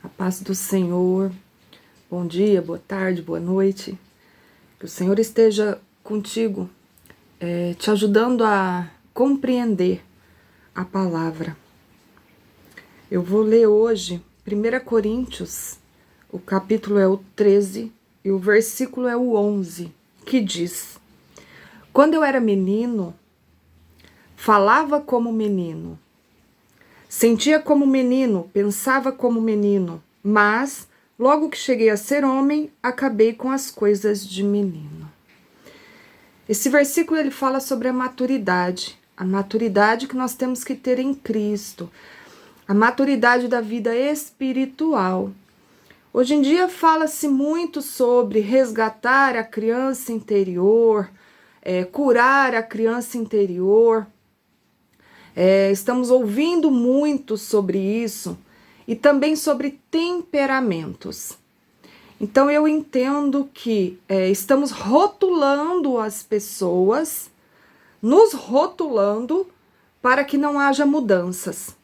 A paz do Senhor, bom dia, boa tarde, boa noite. Que o Senhor esteja contigo, te ajudando a compreender a palavra. Eu vou ler hoje 1 Coríntios, o capítulo é o 13 e o versículo é o 11, que diz: Quando eu era menino, falava como menino, sentia como menino, pensava como menino, mas, logo que cheguei a ser homem, acabei com as coisas de menino. Esse versículo ele fala sobre a maturidade que nós temos que ter em Cristo, a maturidade da vida espiritual. Hoje em dia fala-se muito sobre resgatar a criança interior, curar a criança interior. Estamos ouvindo muito sobre isso e também sobre temperamentos. Então eu entendo que estamos rotulando as pessoas, nos rotulando para que não haja mudanças.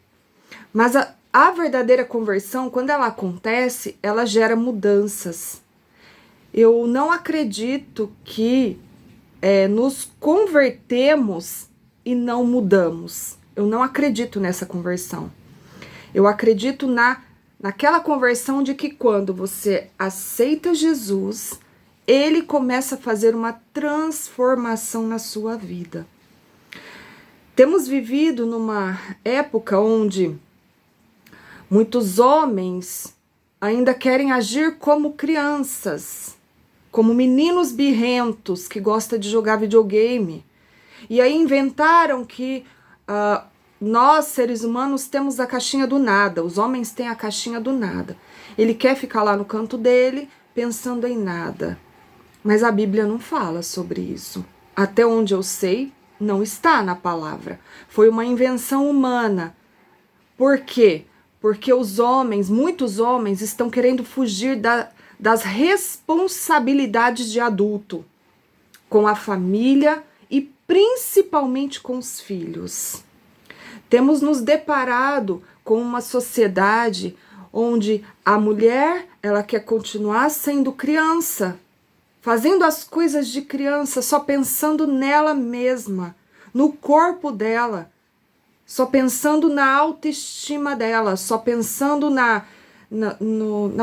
Mas a verdadeira conversão, quando ela acontece, ela gera mudanças. Eu não acredito que nos convertemos e não mudamos. Eu não acredito nessa conversão. Eu acredito naquela conversão de que quando você aceita Jesus, ele começa a fazer uma transformação na sua vida. Temos vivido numa época onde muitos homens ainda querem agir como crianças, como meninos birrentos que gostam de jogar videogame. E aí inventaram que nós, seres humanos, temos a caixinha do nada. Os homens têm a caixinha do nada. Ele quer ficar lá no canto dele, pensando em nada. Mas a Bíblia não fala sobre isso. Até onde eu sei, não está na palavra. Foi uma invenção humana. Por quê? Porque os homens, muitos homens, estão querendo fugir das responsabilidades de adulto com a família e principalmente com os filhos. Temos nos deparado com uma sociedade onde a mulher, ela quer continuar sendo criança, fazendo as coisas de criança, só pensando nela mesma, no corpo dela, só pensando na autoestima dela, só pensando na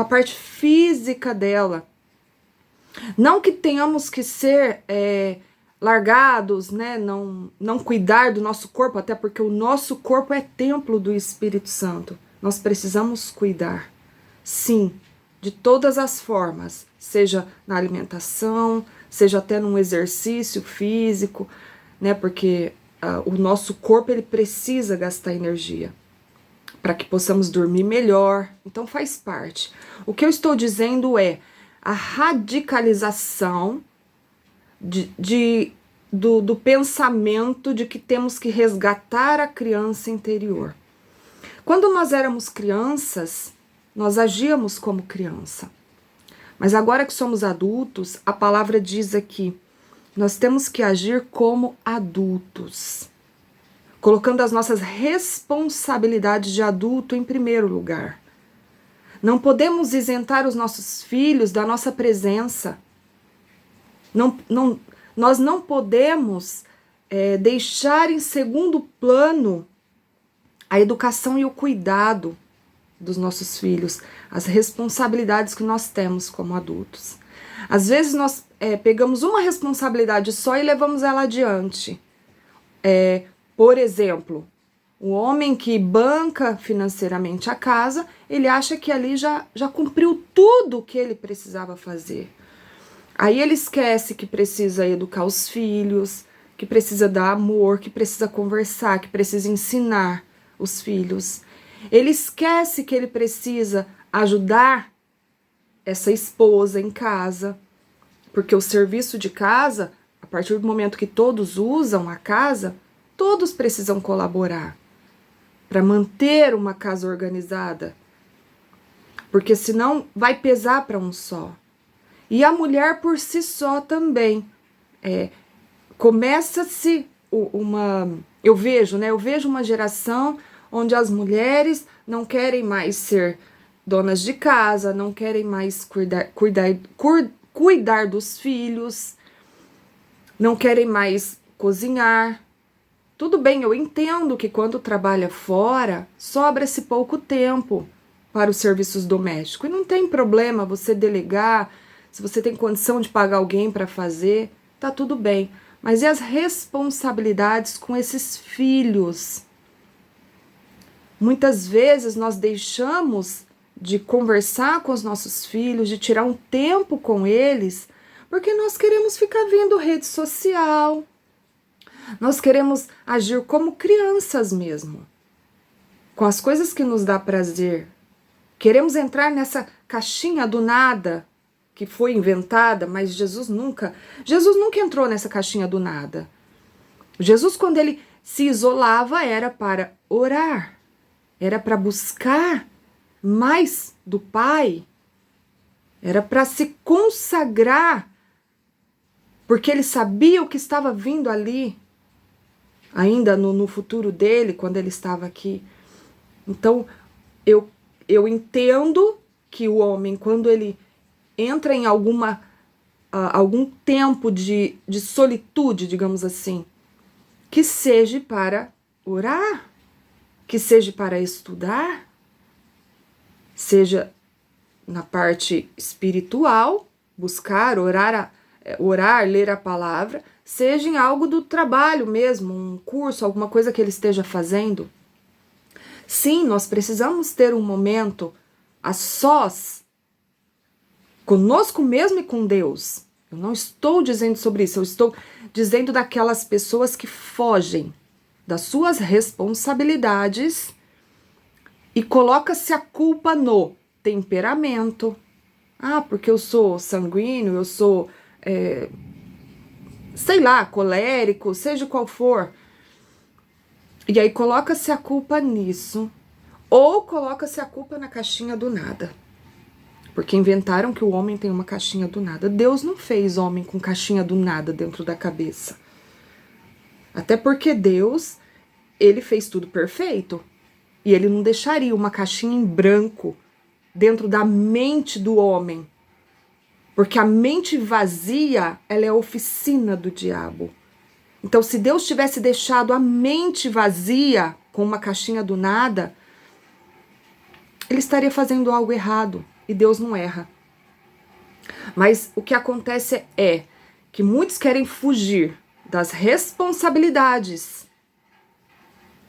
parte física dela. Não que tenhamos que ser largados, né? Não cuidar do nosso corpo, até porque o nosso corpo é templo do Espírito Santo. Nós precisamos cuidar, sim, de todas as formas, seja na alimentação, seja até num exercício físico, né? Porque o nosso corpo ele precisa gastar energia para que possamos dormir melhor. Então faz parte. O que eu estou dizendo é a radicalização do pensamento de que temos que resgatar a criança interior. Quando nós éramos crianças, nós agíamos como criança. Mas agora que somos adultos, a palavra diz aqui, nós temos que agir como adultos, colocando as nossas responsabilidades de adulto em primeiro lugar. Não podemos isentar os nossos filhos da nossa presença. Nós não podemos deixar em segundo plano a educação e o cuidado dos nossos filhos, as responsabilidades que nós temos como adultos. Às vezes nós pegamos uma responsabilidade só e levamos ela adiante. Por exemplo, o homem que banca financeiramente a casa, ele acha que ali já cumpriu tudo o que ele precisava fazer. Aí ele esquece que precisa educar os filhos, que precisa dar amor, que precisa conversar, que precisa ensinar os filhos. Ele esquece que ele precisa ajudar essa esposa em casa, porque o serviço de casa, a partir do momento que todos usam a casa, todos precisam colaborar para manter uma casa organizada, porque senão vai pesar para um só. E a mulher por si só também. Começa-se eu vejo uma geração onde as mulheres não querem mais ser donas de casa, não querem mais cuidar dos filhos, não querem mais cozinhar. Tudo bem, eu entendo que quando trabalha fora, sobra-se pouco tempo para os serviços domésticos. E não tem problema você delegar, se você tem condição de pagar alguém para fazer, tá tudo bem. Mas e as responsabilidades com esses filhos? Muitas vezes nós deixamos de conversar com os nossos filhos, de tirar um tempo com eles, porque nós queremos ficar vendo rede social. Nós queremos agir como crianças mesmo, com as coisas que nos dá prazer. Queremos entrar nessa caixinha do nada que foi inventada, mas Jesus nunca entrou nessa caixinha do nada. Jesus, quando ele se isolava, era para orar, era para buscar mais do Pai, era para se consagrar, porque ele sabia o que estava vindo ali, ainda no futuro dele, quando ele estava aqui. Então, eu entendo que o homem, quando ele entra em algum tempo de solitude, digamos assim, que seja para orar, que seja para estudar, seja na parte espiritual, buscar, orar, ler a palavra, seja em algo do trabalho mesmo, um curso, alguma coisa que ele esteja fazendo. Sim, nós precisamos ter um momento a sós, conosco mesmo e com Deus. Eu não estou dizendo sobre isso, eu estou dizendo daquelas pessoas que fogem das suas responsabilidades e coloca-se a culpa no temperamento. Ah, porque eu sou sanguíneo, eu sou, sei lá, colérico, seja qual for. E aí coloca-se a culpa nisso, ou coloca-se a culpa na caixinha do nada. Porque inventaram que o homem tem uma caixinha do nada. Deus não fez homem com caixinha do nada dentro da cabeça. Até porque Deus, ele fez tudo perfeito. E ele não deixaria uma caixinha em branco dentro da mente do homem. Porque a mente vazia, ela é a oficina do diabo. Então, se Deus tivesse deixado a mente vazia com uma caixinha do nada, ele estaria fazendo algo errado. E Deus não erra. Mas o que acontece é que muitos querem fugir das responsabilidades.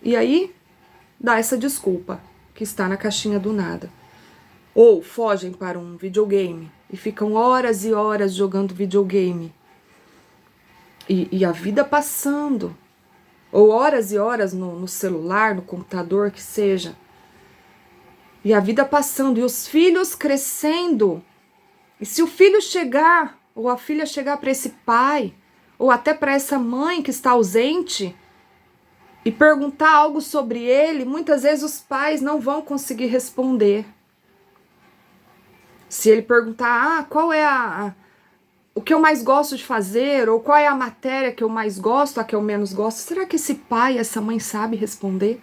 E aí, dá essa desculpa que está na caixinha do nada. Ou fogem para um videogame e ficam horas e horas jogando videogame. E a vida passando. Ou horas e horas no celular, no computador, que seja. E a vida passando, e os filhos crescendo. E se o filho chegar, ou a filha chegar para esse pai, ou até para essa mãe que está ausente, e perguntar algo sobre ele, muitas vezes os pais não vão conseguir responder. Se ele perguntar, qual é o que eu mais gosto de fazer, ou qual é a matéria que eu mais gosto, a que eu menos gosto, será que esse pai, essa mãe sabe responder?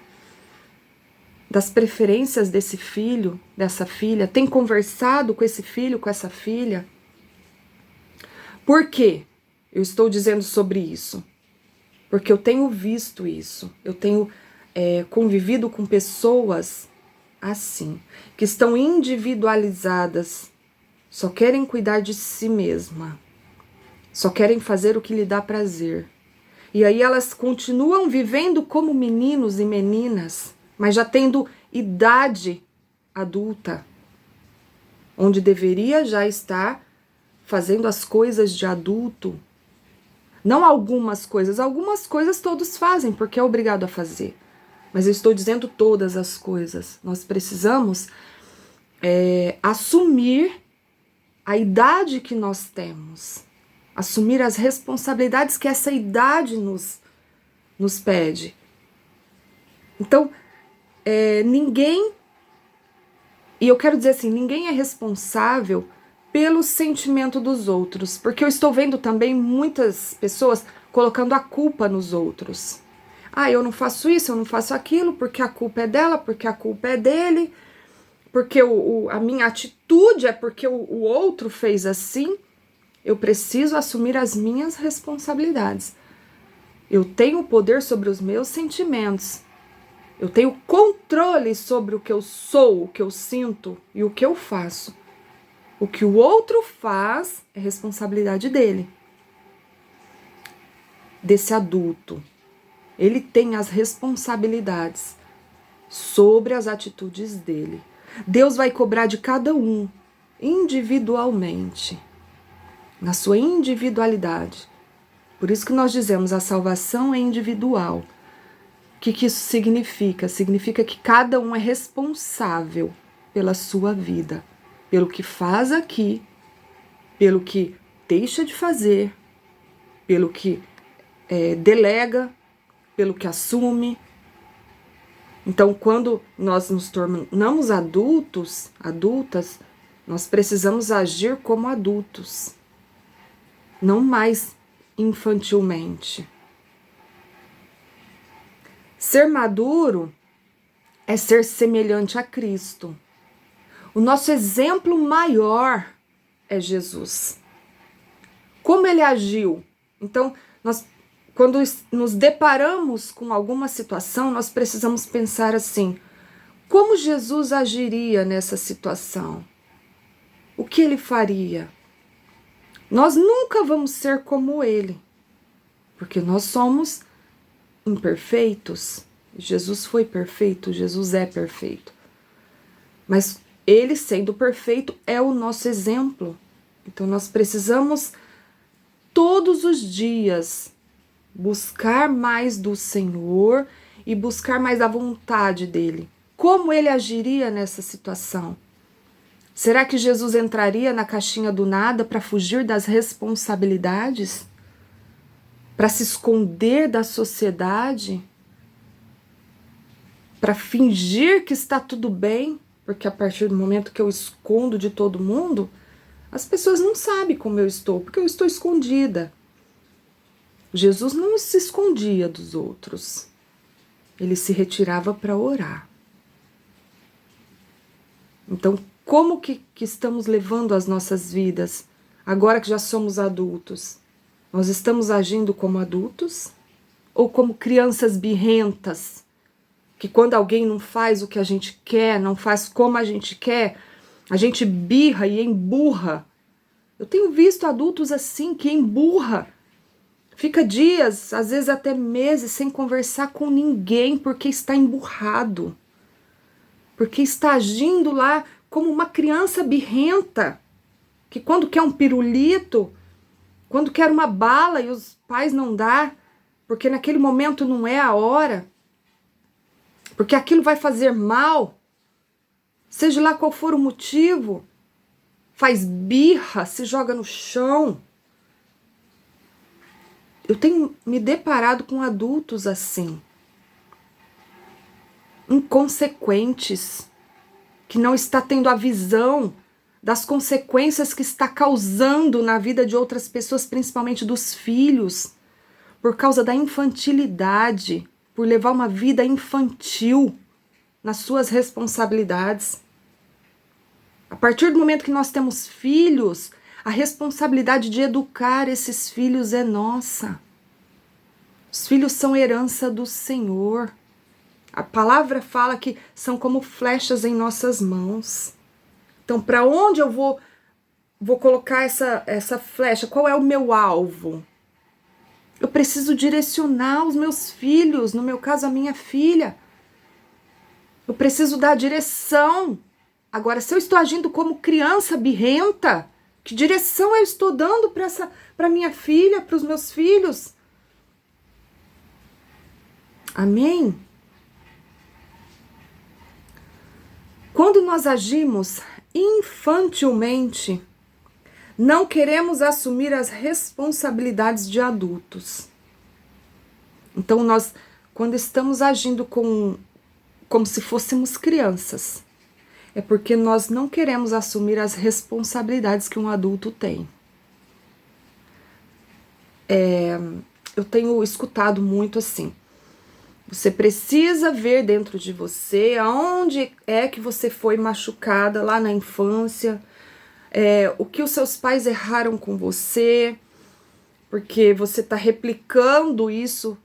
Das preferências desse filho, dessa filha, tem conversado com esse filho, com essa filha? Por quê eu estou dizendo sobre isso? Porque eu tenho visto isso, eu tenho convivido com pessoas assim, que estão individualizadas, só querem cuidar de si mesma, só querem fazer o que lhe dá prazer. E aí elas continuam vivendo como meninos e meninas, mas já tendo idade adulta, onde deveria já estar fazendo as coisas de adulto. Não algumas coisas todos fazem, porque é obrigado a fazer. Mas eu estou dizendo todas as coisas. Nós precisamos assumir a idade que nós temos, assumir as responsabilidades que essa idade nos pede. Então, ninguém, e eu quero dizer assim, ninguém é responsável pelo sentimento dos outros, porque eu estou vendo também muitas pessoas colocando a culpa nos outros. Ah, eu não faço isso, eu não faço aquilo, porque a culpa é dela, porque a culpa é dele, porque a minha atitude é porque o outro fez assim. Eu preciso assumir as minhas responsabilidades. Eu tenho poder sobre os meus sentimentos. Eu tenho controle sobre o que eu sou, o que eu sinto e o que eu faço. O que o outro faz é responsabilidade dele, desse adulto. Ele tem as responsabilidades sobre as atitudes dele. Deus vai cobrar de cada um, individualmente, na sua individualidade. Por isso que nós dizemos, a salvação é individual. O que isso significa? Significa que cada um é responsável pela sua vida, pelo que faz aqui, pelo que deixa de fazer, pelo que delega, pelo que assume. Então, quando nós nos tornamos adultas, nós precisamos agir como adultos, não mais infantilmente. Ser maduro é ser semelhante a Cristo. O nosso exemplo maior é Jesus. Como ele agiu? Então, quando nos deparamos com alguma situação, nós precisamos pensar assim: como Jesus agiria nessa situação? O que ele faria? Nós nunca vamos ser como ele, porque nós somos imperfeitos. Jesus foi perfeito, Jesus é perfeito. Mas ele, sendo perfeito, é o nosso exemplo. Então nós precisamos todos os dias buscar mais do Senhor e buscar mais a vontade dele. Como ele agiria nessa situação? Será que Jesus entraria na caixinha do nada para fugir das responsabilidades? Para se esconder da sociedade? Para fingir que está tudo bem? Porque a partir do momento que eu escondo de todo mundo, as pessoas não sabem como eu estou, porque eu estou escondida. Jesus não se escondia dos outros. Ele se retirava para orar. Então, como que estamos levando as nossas vidas, agora que já somos adultos? Nós estamos agindo como adultos? Ou como crianças birrentas, que quando alguém não faz o que a gente quer, não faz como a gente quer, a gente birra e emburra? Eu tenho visto adultos assim, que emburra. Fica dias, às vezes até meses, sem conversar com ninguém, porque está emburrado. Porque está agindo lá como uma criança birrenta, que quando quer um pirulito, quando quer uma bala e os pais não dão, porque naquele momento não é a hora, porque aquilo vai fazer mal, seja lá qual for o motivo, faz birra, se joga no chão. Eu tenho me deparado com adultos assim, inconsequentes, que não está tendo a visão das consequências que está causando na vida de outras pessoas, principalmente dos filhos, por causa da infantilidade, por levar uma vida infantil nas suas responsabilidades. A partir do momento que nós temos filhos, a responsabilidade de educar esses filhos é nossa. Os filhos são herança do Senhor. A palavra fala que são como flechas em nossas mãos. Então, para onde eu vou colocar essa flecha? Qual é o meu alvo? Eu preciso direcionar os meus filhos, no meu caso, a minha filha. Eu preciso dar direção. Agora, se eu estou agindo como criança birrenta, que direção eu estou dando para minha filha, para os meus filhos? Amém? Quando nós agimos infantilmente, não queremos assumir as responsabilidades de adultos. Então, nós, quando estamos agindo como se fôssemos crianças, é porque nós não queremos assumir as responsabilidades que um adulto tem. Eu tenho escutado muito assim: Você precisa ver dentro de você aonde é que você foi machucada lá na infância, o que os seus pais erraram com você, porque você está replicando isso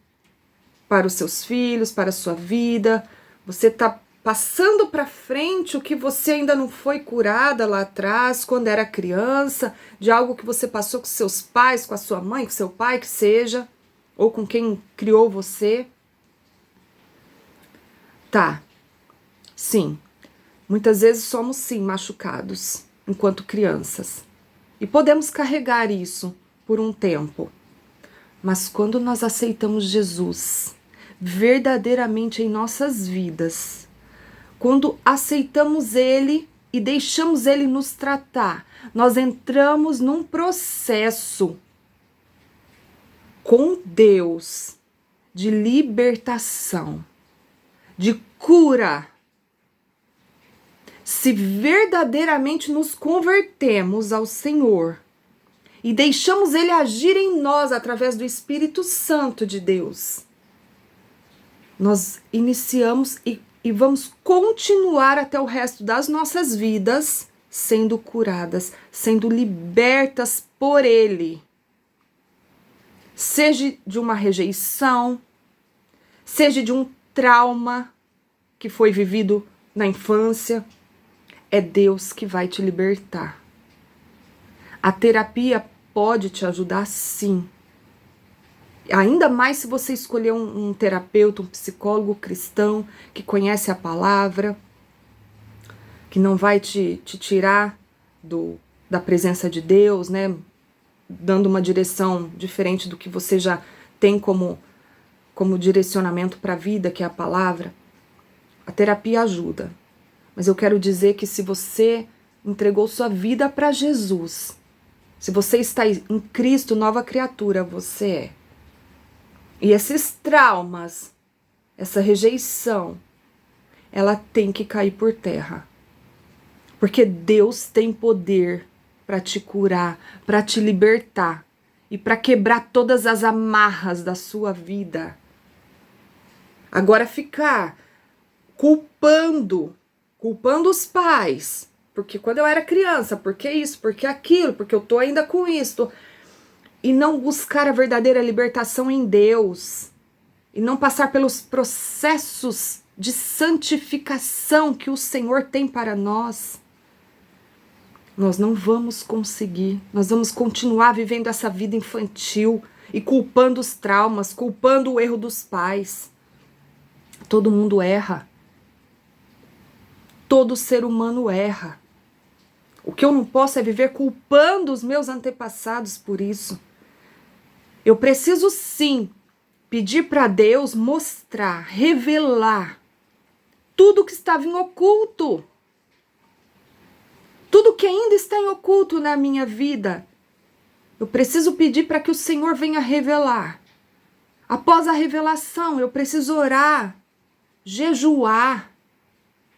para os seus filhos, para a sua vida, você está passando para frente o que você ainda não foi curada lá atrás, quando era criança, de algo que você passou com seus pais, com a sua mãe, com seu pai, que seja, ou com quem criou você. Tá, sim, muitas vezes somos sim machucados enquanto crianças e podemos carregar isso por um tempo, mas quando nós aceitamos Jesus verdadeiramente em nossas vidas, quando aceitamos Ele e deixamos Ele nos tratar, nós entramos num processo com Deus de libertação, de cura. Se verdadeiramente nos convertemos ao Senhor e deixamos Ele agir em nós através do Espírito Santo de Deus, nós iniciamos e vamos continuar até o resto das nossas vidas sendo curadas, sendo libertas por Ele. Seja de uma rejeição, seja de um trauma que foi vivido na infância, é Deus que vai te libertar. A terapia pode te ajudar, sim. Ainda mais se você escolher um terapeuta, um psicólogo cristão que conhece a palavra, que não vai te tirar da presença de Deus, né? Dando uma direção diferente do que você já tem como direcionamento para a vida, que é a palavra. A terapia ajuda. Mas eu quero dizer que se você entregou sua vida para Jesus, se você está em Cristo, nova criatura você é. E esses traumas, essa rejeição, ela tem que cair por terra. Porque Deus tem poder para te curar, para te libertar e para quebrar todas as amarras da sua vida. Agora ficar culpando os pais, porque quando eu era criança, porque isso, porque aquilo, porque eu tô ainda com isso, e não buscar a verdadeira libertação em Deus, e não passar pelos processos de santificação que o Senhor tem para nós, nós não vamos conseguir, nós vamos continuar vivendo essa vida infantil e culpando os traumas, culpando o erro dos pais. Todo mundo erra. Todo ser humano erra. O que eu não posso é viver culpando os meus antepassados por isso. Eu preciso sim pedir para Deus mostrar, revelar tudo que estava em oculto. Tudo que ainda está em oculto na minha vida. Eu preciso pedir para que o Senhor venha revelar. Após a revelação, eu preciso orar, jejuar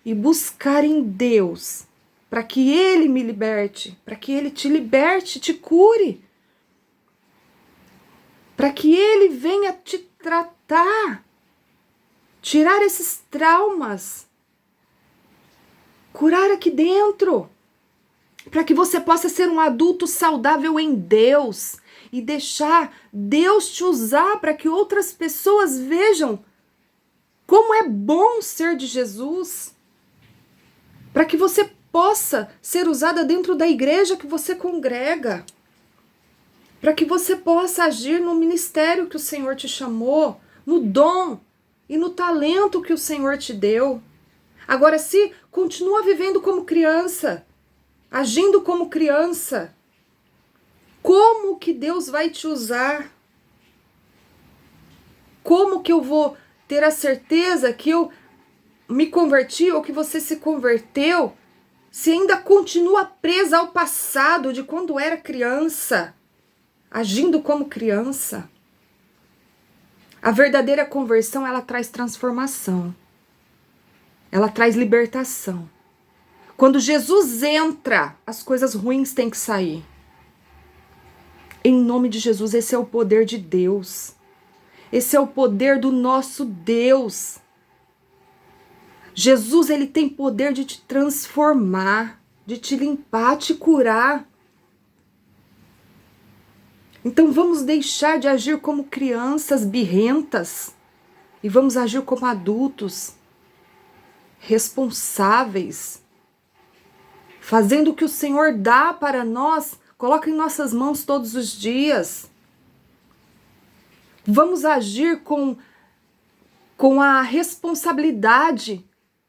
e buscar em Deus para que Ele me liberte, para que Ele te liberte, te cure, para que Ele venha te tratar, tirar esses traumas, curar aqui dentro, para que você possa ser um adulto saudável em Deus e deixar Deus te usar para que outras pessoas vejam como é bom ser de Jesus, para que você possa ser usada dentro da igreja que você congrega, para que você possa agir no ministério que o Senhor te chamou, no dom e no talento que o Senhor te deu. Agora, se continua vivendo como criança, agindo como criança, como que Deus vai te usar? Como que eu vou ter a certeza que eu me converti ou que você se converteu se ainda continua presa ao passado de quando era criança, agindo como criança? A verdadeira conversão, ela traz transformação. Ela traz libertação. Quando Jesus entra, as coisas ruins têm que sair. Em nome de Jesus, esse é o poder de Deus. Esse é o poder do nosso Deus. Jesus, ele tem poder de te transformar, de te limpar, te curar. Então vamos deixar de agir como crianças birrentas e vamos agir como adultos responsáveis, fazendo o que o Senhor dá para nós, coloca em nossas mãos todos os dias. Vamos agir com a responsabilidade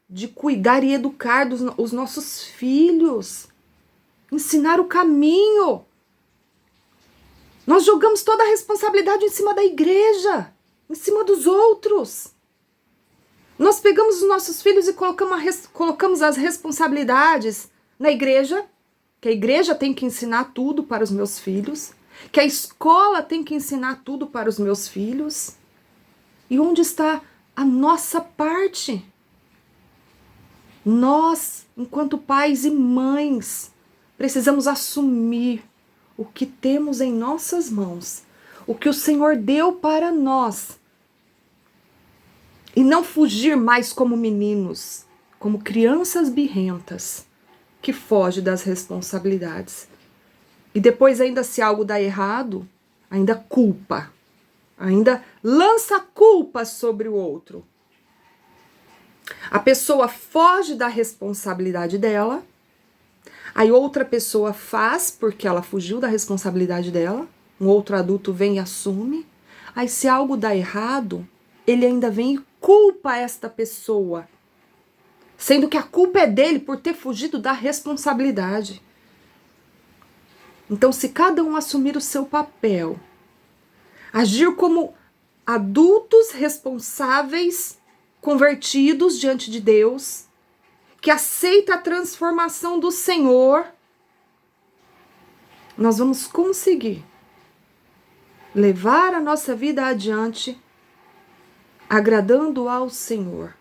de cuidar e educar os nossos filhos, ensinar o caminho. Nós jogamos toda a responsabilidade em cima da igreja, em cima dos outros. Nós pegamos os nossos filhos e colocamos as responsabilidades na igreja, que a igreja tem que ensinar tudo para os meus filhos, que a escola tem que ensinar tudo para os meus filhos. E onde está a nossa parte? Nós, enquanto pais e mães, precisamos assumir o que temos em nossas mãos, o que o Senhor deu para nós. E não fugir mais como meninos, como crianças birrentas, que fogem das responsabilidades. E depois, ainda se algo dá errado, ainda culpa, ainda lança culpa sobre o outro. A pessoa foge da responsabilidade dela, aí outra pessoa faz porque ela fugiu da responsabilidade dela, um outro adulto vem e assume, aí se algo dá errado, ele ainda vem e culpa esta pessoa, sendo que a culpa é dele por ter fugido da responsabilidade. Então, se cada um assumir o seu papel, agir como adultos responsáveis, convertidos diante de Deus, que aceita a transformação do Senhor, nós vamos conseguir levar a nossa vida adiante, agradando ao Senhor.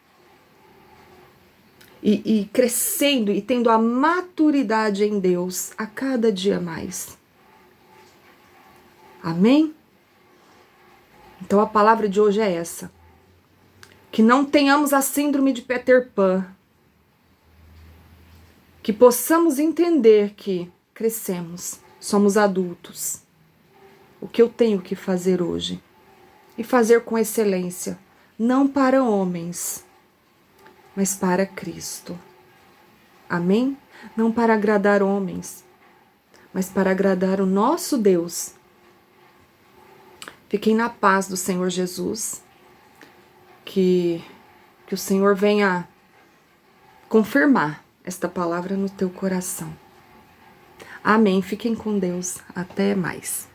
E crescendo e tendo a maturidade em Deus a cada dia mais. Amém? Então a palavra de hoje é essa. Que não tenhamos a síndrome de Peter Pan. Que possamos entender que crescemos, somos adultos. O que eu tenho que fazer hoje? E fazer com excelência, não para homens, mas para Cristo. Amém? Não para agradar homens, mas para agradar o nosso Deus. Fiquem na paz do Senhor Jesus. Que o Senhor venha confirmar esta palavra no teu coração. Amém. Fiquem com Deus. Até mais.